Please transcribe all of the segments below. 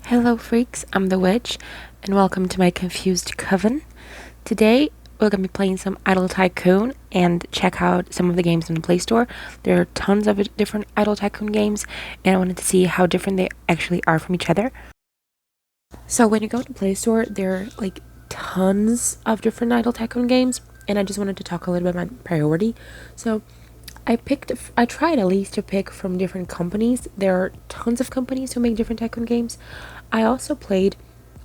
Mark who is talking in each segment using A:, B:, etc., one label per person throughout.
A: Hello freaks, I'm the witch, and welcome to my confused coven. Today, we're going to be playing some Idle Tycoon and check out some of the games in the Play Store. There are tons of different Idle Tycoon games, and I wanted to see how different they actually are from each other. So when you go to Play Store, there are like tons of different Idle Tycoon games, and I just wanted to talk a little bit about my priority. So I tried at least to pick from different companies. There are tons of companies who make different Tycoon games. I also played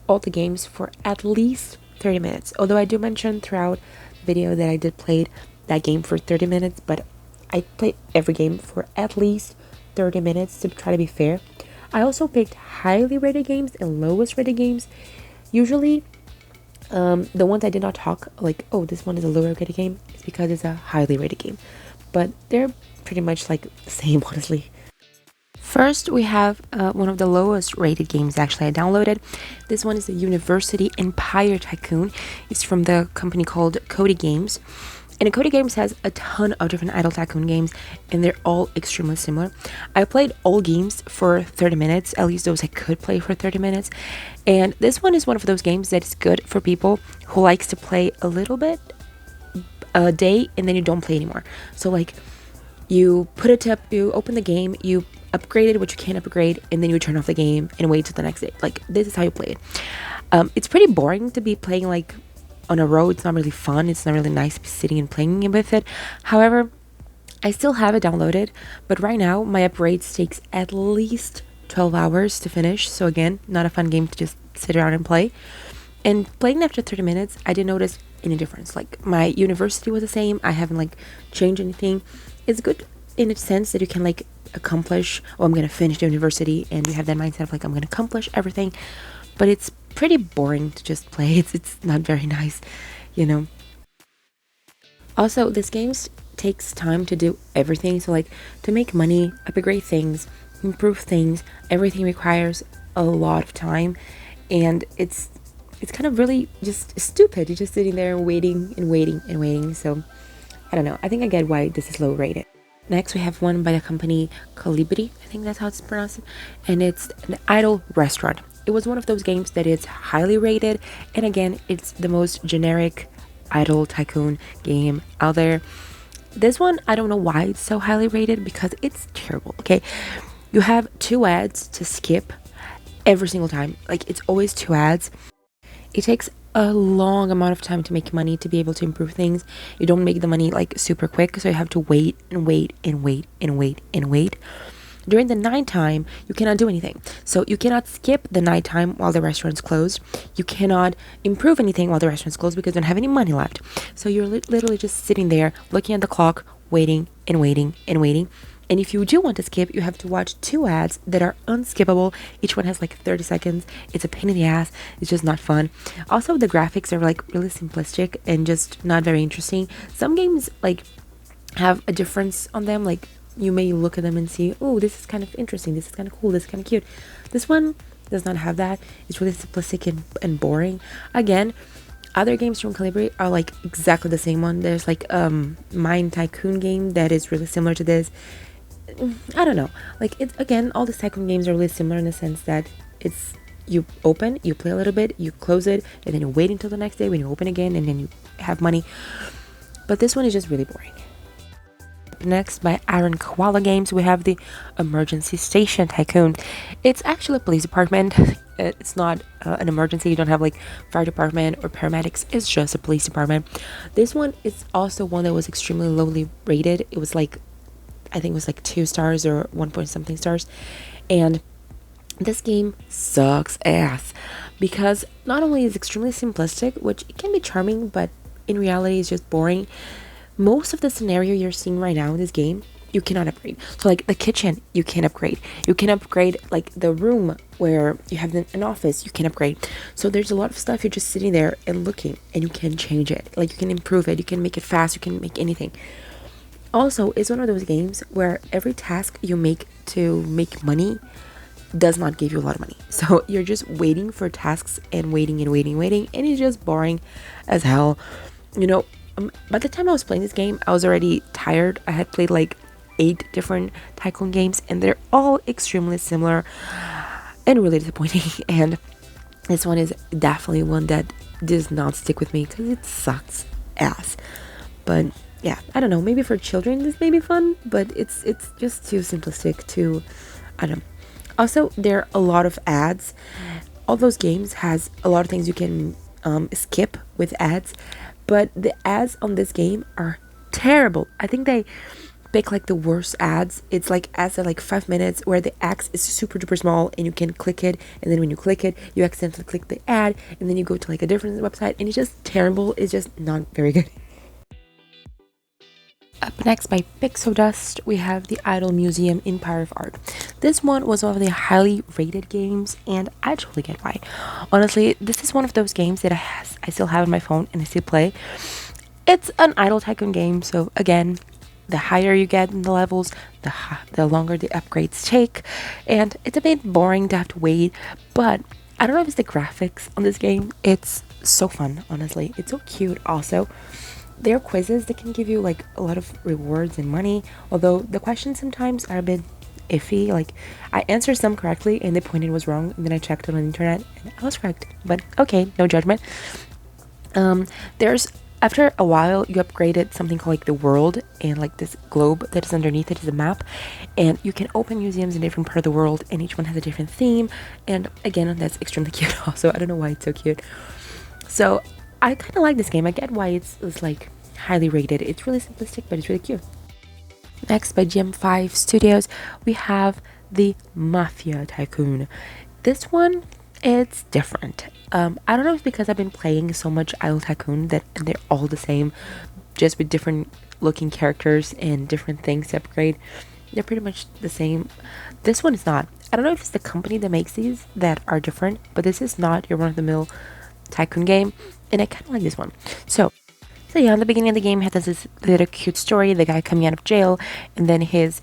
A: all the games for at least 30 minutes. Although I do mention throughout the video that I did play that game for 30 minutes, but I played every game for at least 30 minutes to try to be fair. I also picked highly rated games and lowest rated games. Usually, the ones I did not talk like, oh, this one is a lower rated game, is because it's a highly rated game. But they're pretty much like the same, honestly. First, we have one of the lowest rated games actually I downloaded. This one is the University Empire Tycoon. It's from the company called Cody Games. And Cody Games has a ton of different Idle Tycoon games, and they're all extremely similar. I played all games for 30 minutes, at least those I could play for 30 minutes. And this one is one of those games that is good for people who likes to play a little bit a day and then you don't play anymore. So like you put it up, you open the game, you upgrade it, which you can't upgrade, and then you turn off the game and wait till the next day. Like this is how you play it. It's pretty boring to be playing like on a row. It's not really fun. It's not really nice to be sitting and playing with it. However, I still have it downloaded, but right now my upgrades takes at least 12 hours to finish. So again, not a fun game to just sit around and play. And playing after 30 minutes, I didn't notice any difference. Like my university was the same. I haven't like changed anything. It's good in a sense that you can like accomplish, oh, I'm gonna finish the university, and you have that mindset of like, I'm gonna accomplish everything. But it's pretty boring to just play. It's not very nice, you know. Also, this game takes time to do everything. So like to make money, upgrade things, improve things, everything requires a lot of time, and it's kind of really just stupid. You're just sitting there waiting and waiting and waiting. So I don't know. I think I get why this is low rated. Next, we have one by the company Calibri. I think that's how it's pronounced. And it's an idle restaurant. It was one of those games that is highly rated. And again, it's the most generic idle tycoon game out there. This one, I don't know why it's so highly rated, because it's terrible. Okay, you have 2 ads to skip every single time. Like it's always 2 ads. It takes a long amount of time to make money to be able to improve things. You don't make the money like super quick, so you have to wait and wait and wait and wait and wait. During the nighttime, you cannot do anything. So you cannot skip the nighttime while the restaurant's closed. You cannot improve anything while the restaurant's closed because you don't have any money left. So you're literally just sitting there looking at the clock, waiting and waiting and waiting. And if you do want to skip, you have to watch 2 ads that are unskippable. Each one has like 30 seconds. It's a pain in the ass. It's just not fun. Also, the graphics are like really simplistic and just not very interesting. Some games like have a difference on them. Like you may look at them and see, oh, this is kind of interesting. This is kind of cool. This is kind of cute. This one does not have that. It's really simplistic and boring. Again, other games from Calibri are like exactly the same one. There's like Mine Tycoon game that is really similar to this. I don't know, like it's again, all the Tycoon games are really similar in the sense that it's you open, you play a little bit, you close it, and then you wait until the next day when you open again, and then you have money. But this one is just really boring. Next, by Iron Koala Games, we have the Emergency Station Tycoon. It's actually a police department. It's not an emergency. You don't have like fire department or paramedics. It's just a police department. This one is also one that was extremely lowly rated. It was like, I think it was like 2 stars or 1 point something stars. And this game sucks ass because not only is it extremely simplistic, which it can be charming, but in reality it's just boring. Most of the scenario you're seeing right now in this game, you cannot upgrade. So like the kitchen, you can upgrade. You can upgrade like the room where you have an office, you can upgrade. So there's a lot of stuff you're just sitting there and looking, and you can change it. Like you can improve it, you can make it fast, you can make anything. Also, it's one of those games where every task you make to make money does not give you a lot of money. So you're just waiting for tasks and waiting and waiting and waiting, and it's just boring as hell. You know, by the time I was playing this game, I was already tired. I had played like 8 different Tycoon games, and they're all extremely similar. and really disappointing. And this one is definitely one that does not stick with me because it sucks ass. But yeah, I don't know, maybe for children this may be fun, but it's just too simplistic to, I don't know. Also, there are a lot of ads. All those games has a lot of things you can skip with ads, but the ads on this game are terrible. I think they pick like the worst ads. It's like ads at like 5 minutes where the X is super duper small and you can click it, and then when you click it you accidentally click the ad and then you go to like a different website and it's just terrible. It's just not very good. Up next, by Pixodust, we have the Idol Museum Empire of Art. This one was one of the highly rated games, and I totally get why. Honestly, this is one of those games that I still have on my phone and I still play. It's an Idol Tycoon game, so again, the higher you get in the levels, the longer the upgrades take, and it's a bit boring to have to wait, but I don't know if it's the graphics on this game. It's so fun, honestly. It's so cute also. There are quizzes that can give you like a lot of rewards and money, although the questions sometimes are a bit iffy. Like, I answered some correctly and the point was wrong, and then I checked it on the internet and I was correct, but okay, no judgment. There's After a while you upgraded something called like the world, and like this globe that is underneath it is a map, and you can open museums in different part of the world, and each one has a different theme. And again, that's extremely cute also. I don't know why it's so cute. So I kind of like this game. I get why it's like highly rated. It's really simplistic, but it's really cute. Next, by GM5 Studios, we have the Mafia Tycoon. This one, it's different. I don't know if it's because I've been playing so much Idle Tycoon that they're all the same, just with different looking characters and different things to upgrade. They're pretty much the same. This one is not. I don't know if it's the company that makes these that are different, but this is not your run-of-the-mill Tycoon game, and I kind of like this one. So yeah, in the beginning of the game, it has this little cute story, the guy coming out of jail, and then his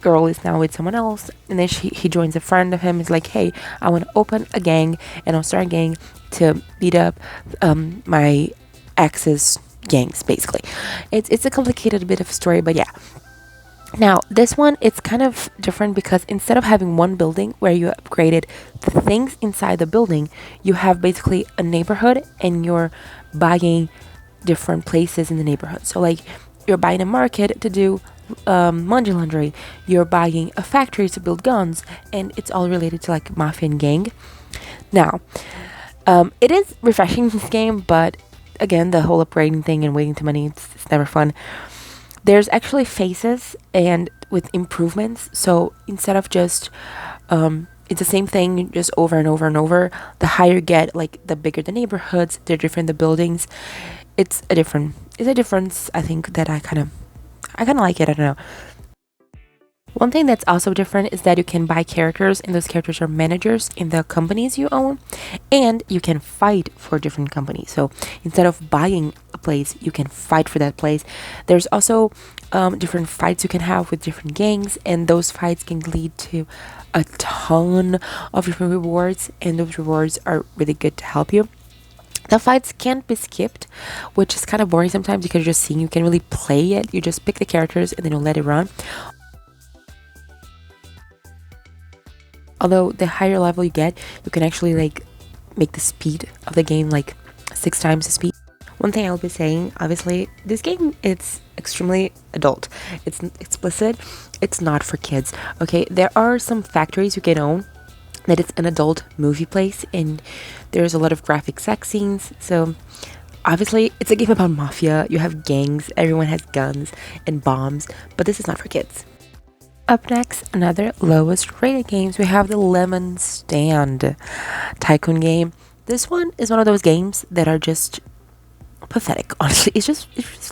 A: girl is now with someone else, and then he joins a friend of him. He's like, hey, I want to open a gang, and I'll start a gang to beat up my ex's gangs, basically. It's a complicated bit of story, but yeah. Now, this one, it's kind of different because instead of having one building where you upgraded the things inside the building, you have basically a neighborhood and you're buying different places in the neighborhood. So, like, you're buying a market to do money laundering, you're buying a factory to build guns, and it's all related to, like, mafia and gang. Now, it is refreshing in this game, but again, the whole upgrading thing and waiting to money, it's never fun. There's actually phases and with improvements. So instead of just it's the same thing just over and over and over, the higher you get, like the bigger the neighborhoods, the different the buildings. It's a difference, I think, that I kind of like it. I don't know. One thing that's also different is that you can buy characters, and those characters are managers in the companies you own, and you can fight for different companies. So instead of buying a place, you can fight for that place. There's also different fights you can have with different gangs, and those fights can lead to a ton of different rewards, and those rewards are really good to help you. The fights can't be skipped, which is kind of boring sometimes because you're just seeing, you can really play it. You just pick the characters and then you'll let it run. Although the higher level you get, you can actually like make the speed of the game like 6 times the speed. One thing I'll be saying, obviously, this game, it's extremely adult. It's explicit. It's not for kids. Okay, there are some factories you can own that it's an adult movie place, and there's a lot of graphic sex scenes. So obviously, it's a game about mafia. You have gangs, everyone has guns and bombs, but this is not for kids. Up next, another lowest rated games. We have the Lemon Stand Tycoon game. This one is one of those games that are just pathetic, honestly. It's just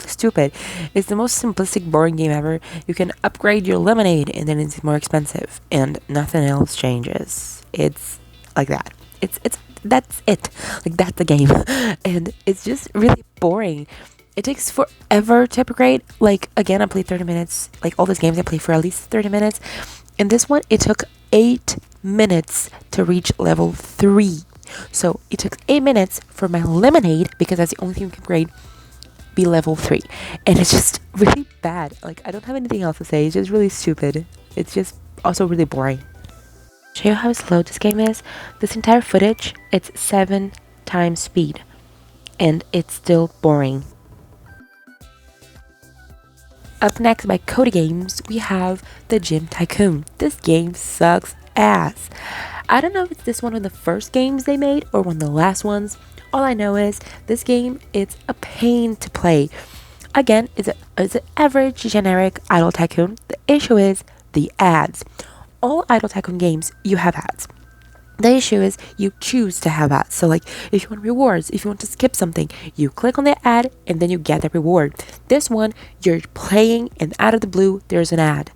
A: stupid. It's the most simplistic, boring game ever. You can upgrade your lemonade and then it's more expensive, and nothing else changes. It's like that. That's it. Like, that's the game. And it's just really boring. It takes forever to upgrade. Like, again, I played 30 minutes. Like, all these games I play for at least 30 minutes. And this one, it took 8 minutes to reach level 3. So it took 8 minutes for my lemonade, because that's the only thing you can upgrade, be level 3. And it's just really bad. Like, I don't have anything else to say. It's just really stupid. It's just also really boring. show you how slow this game is. This entire footage, it's 7 times speed, and it's still boring. Up next by Cody Games, we have the Gym Tycoon. This game sucks ass. I don't know if it's this one of the first games they made or one of the last ones. All I know is this game, it's a pain to play. Again, it's an average generic Idle Tycoon. The issue is the ads. All Idle Tycoon games, you have ads. The issue is you choose to have ads. So like if you want rewards, if you want to skip something, you click on the ad and then you get the reward. This one, you're playing and out of the blue, there's an ad.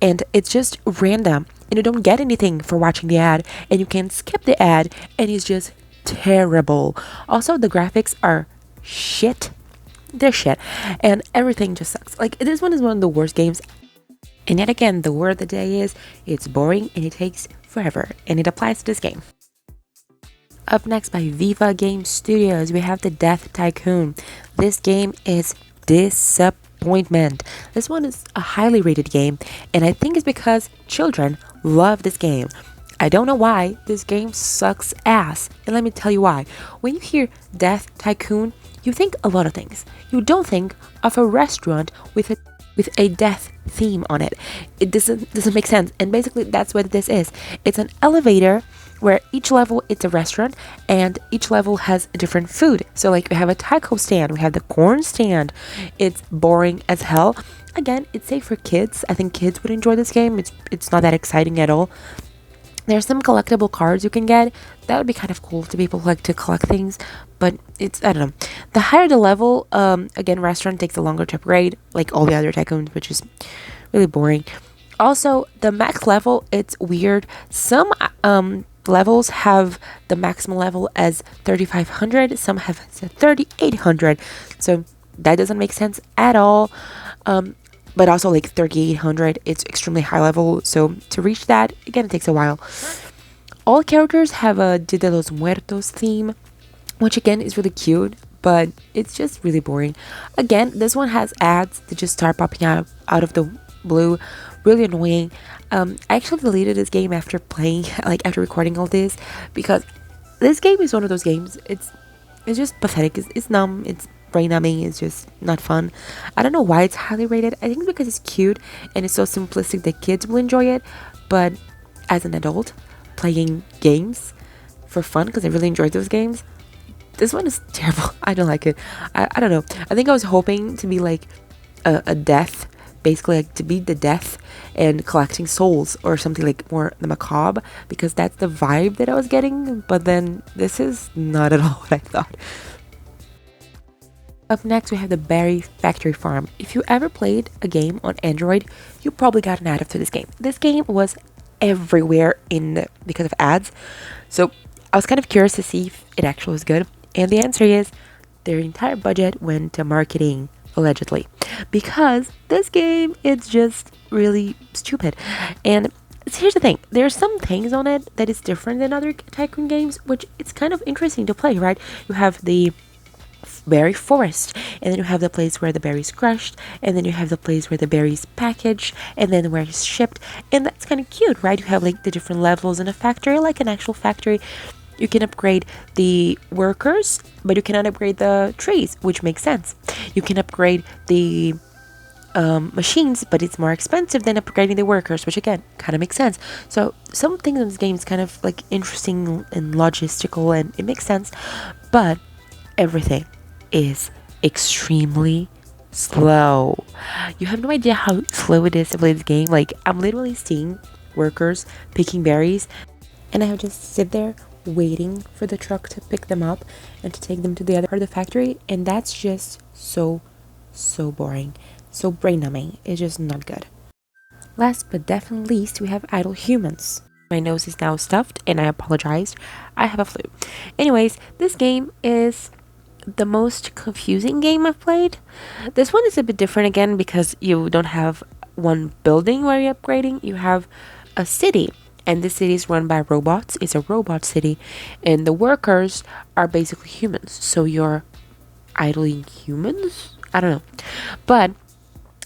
A: And it's just random and you don't get anything for watching the ad and you can skip the ad and it's just terrible. Also, the graphics are shit. They're shit. And everything just sucks. Like this one is one of the worst games. And yet again, the word of the day is it's boring and it takes forever, and it applies to this game. Up next by Viva Game Studios, we have the Death Tycoon. This game is disappointment. This one is a highly rated game, and I think it's because children love this game. I don't know why. This game sucks ass, and let me tell you why. When you hear Death Tycoon, you think a lot of things. You don't think of a restaurant with a death theme on it. It doesn't make sense. And basically that's what this is. It's an elevator where each level it's a restaurant and each level has a different food. So like we have a taco stand, we have the corn stand. It's boring as hell. Again, it's safe for kids. I think kids would enjoy this game. It's not that exciting at all. There's some collectible cards you can get. That would be kind of cool to people who like to collect things, but I don't know. The higher the level, again, restaurant takes a longer to upgrade, like all the other tycoons, which is really boring. Also, the max level, it's weird. Some levels have the maximum level as 3,500. Some have 3,800. So that doesn't make sense at all. But also like 3,800, it's extremely high level. So to reach that, again, it takes a while. All characters have a Dia de los Muertos theme, which again is really cute, but it's just really boring. Again, this one has ads that just start popping out of the blue, really annoying. I actually deleted this game after playing, like after recording all this, because this game is one of those games. It's just pathetic. It's numb. It's brain numbing. It's just not fun. I don't know why it's highly rated. I think because it's cute and it's so simplistic that kids will enjoy it. But as an adult playing games for fun, because I really enjoyed those games, this one is terrible. I don't like it. I don't know. I think I was hoping to be like a death, basically like to beat the death and collecting souls or something like more the macabre, because that's the vibe that I was getting. But then this is not at all what I thought. Up next, we have the Berry Factory Farm. If you ever played a game on Android, you probably got an ad after this game. This game was everywhere because of ads. So I was kind of curious to see if it actually was good. And the answer is their entire budget went to marketing, allegedly. Because this game, it's just really stupid. And here's the thing. There are some things on it that is different than other Tycoon games, which it's kind of interesting to play, right? You have the berry forest, and then you have the place where the berries crushed, and then you have the place where the berries packaged, and then where it's shipped, and that's kind of cute, right? You have like the different levels in a factory, like an actual factory. You can upgrade the workers, but you cannot upgrade the trees, which makes sense. You can upgrade the machines, but it's more expensive than upgrading the workers, which again kind of makes sense. So some things in this game is kind of like interesting and logistical, and it makes sense, but everything is extremely slow. You have no idea how slow it is to play this game. Like I'm literally seeing workers picking berries, and I would just sit there waiting for the truck to pick them up and to take them to the other part of the factory, and that's just so boring, so brain numbing. It's just not good. Last but definitely least, we have Idle Humans. My nose is now stuffed and I apologized. I have a flu. Anyways, this game is the most confusing game I've played. This one is a bit different again because you don't have one building where you're upgrading. You have a city, and this city is run by robots. It's a robot city, and the workers are basically humans. So you're idling humans? I don't know. But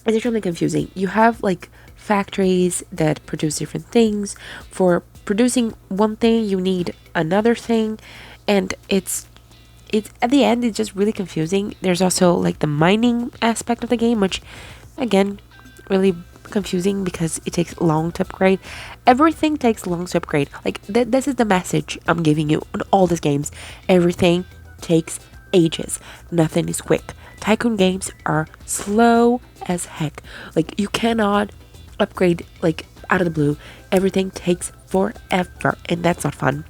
A: it's extremely confusing. You have like factories that produce different things. For producing one thing, you need another thing, and it's at the end it's just really confusing. There's also like the mining aspect of the game, which again, really confusing because it takes long to upgrade. Everything takes long to upgrade. Like this is the message I'm giving you on all these games. Everything takes ages. Nothing is quick. Tycoon games are slow as heck. Like you cannot upgrade like out of the blue. Everything takes forever, and that's not fun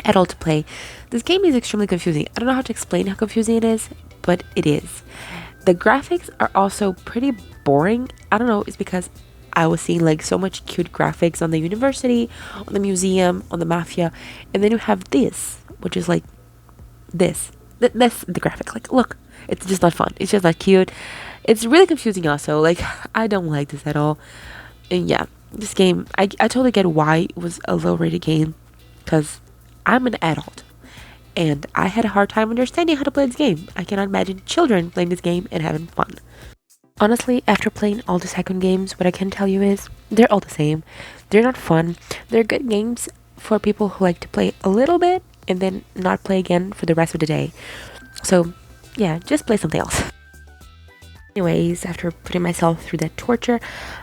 A: at all to play. This game is extremely confusing. I don't know how to explain how confusing it is, but it is. The graphics are also pretty boring. I don't know, it's because I was seeing like so much cute graphics on the university, on the museum, on the mafia, and then you have this, which is like this. That's the graphic. Like, look, it's just not fun. It's just not cute. It's really confusing also. Like, I don't like this at all. And yeah, this game, I totally get why it was a low rated game, because I'm an adult and I had a hard time understanding how to play this game. I cannot imagine children playing this game and having fun. Honestly, after playing all the Tycoon games, what I can tell you is they're all the same. They're not fun. They're good games for people who like to play a little bit and then not play again for the rest of the day. So, yeah, just play something else. Anyways, after putting myself through that torture,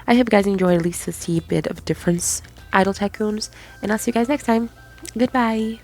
A: I hope you guys enjoyed at least to see a bit of difference Idle Tycoons, and I'll see you guys next time. Goodbye.